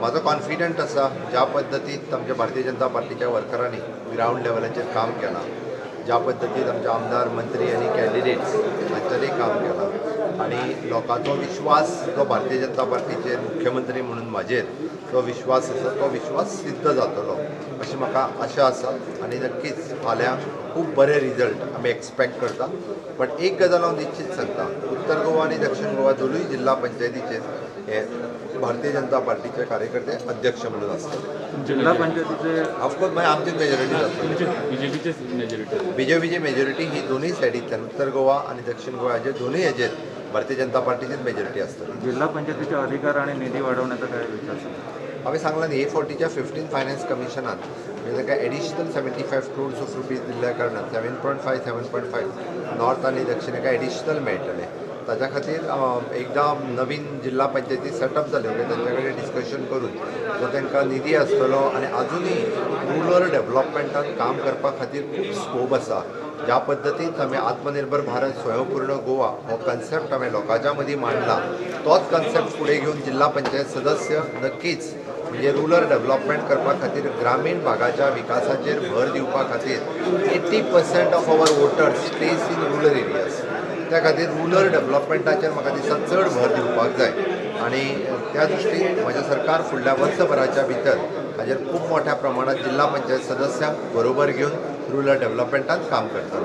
माझं कॉन्फिडंट असा ज्या पद्धतीत आमच्या भारतीय जनता पार्टीच्या वर्करांनी ग्राउंड लेवलाचेर काम केलां, ज्या पद्धतीत आमचे आमदार मंत्री आणि कॅन्डिडेट्स हांच्यानी काम केलां आणि लोकांचो विश्वास जो भारतीय जनता पार्टीचेर मुख्यमंत्री म्हणून म्हाजेर जो विश्वास आसा तो विश्वास सिद्ध जातलो अशी म्हाका आशा आसा आणि नक्कीच फाल्यां खूब बरे रिजल्ट आमी एक्सपेक्ट करता. बट एक गजाल हांव निश्चित सांगता, उत्तर गोवा आणि दक्षिण गोवा दोनूय जिल्हा पंचायतीचेर हे भारतीय जनता पार्टीचे कार्यकर्ते अध्यक्ष म्हणून असतात. जिल्हा पंचायतीचे ऑफकोर्स मागीर आमचीच मेजॉरिटी जातली. बीजेपीचेच मेजॉरिटी बीजेपीची मेजॉरिटी ही दोन्ही सायडींतल्यान उत्तर गोवा आणि दक्षिण गोव्याचे दोन्ही हेजेर भारतीय जनता पार्टीचीच मेजॉरिटी असतली. जिल्हा पंचायतीचे अधिकार आणि निधी वाढवण्याचा काय विचार असेल? हांवें सांगलां न्ही A40च्या 15 फायनान्स कमिशनान म्हणजे ताका एडिशनल 75 crores ऑफ रुपीज दिल्ल्या कारणान 7.5 7.5 नॉर्थ आणि दक्षिणेक एडिशनल मेळटले. ताच्या खातीर एकदां नवीन जिल्हा पंचायती सेटअप जाल्यो की तांचे कडेन डिस्कशन करून जो तांकां निधी आसतलो आनी आजुनूय रुरल डेव्हलपमेंटान काम करपा खातीर खूब स्कोप आसा. ज्या पद्दतीन आमी आत्मनिर्भर भारत स्वयंपूर्ण गोवा हो कन्सेप्ट आमी लोकांच्या मदीं मांडला, तोच कन्सेप्ट फुडें घेवन जिल्हा पंचायत सदस्य नक्कीच म्हणजे रुरल डेव्हलपमेंट करपा खातीर ग्रामीण भागाच्या विकासाचेर भर दिवपा खातीर 80% of our voters stays in rural areas. त्या खातीर रुरल डेव्हलपमेंटाचेर म्हाका दिसता चड भर दिवपाक जाय आणि त्या दृश्टीन म्हजें सरकार फुडल्या वर्सभराच्या भितर हाजेर खूब मोठ्या प्रमाणात जिल्हा पंचायत सदस्यांक बरोबर घेवन रुरल डेव्हलपमेंटान काम करतलें.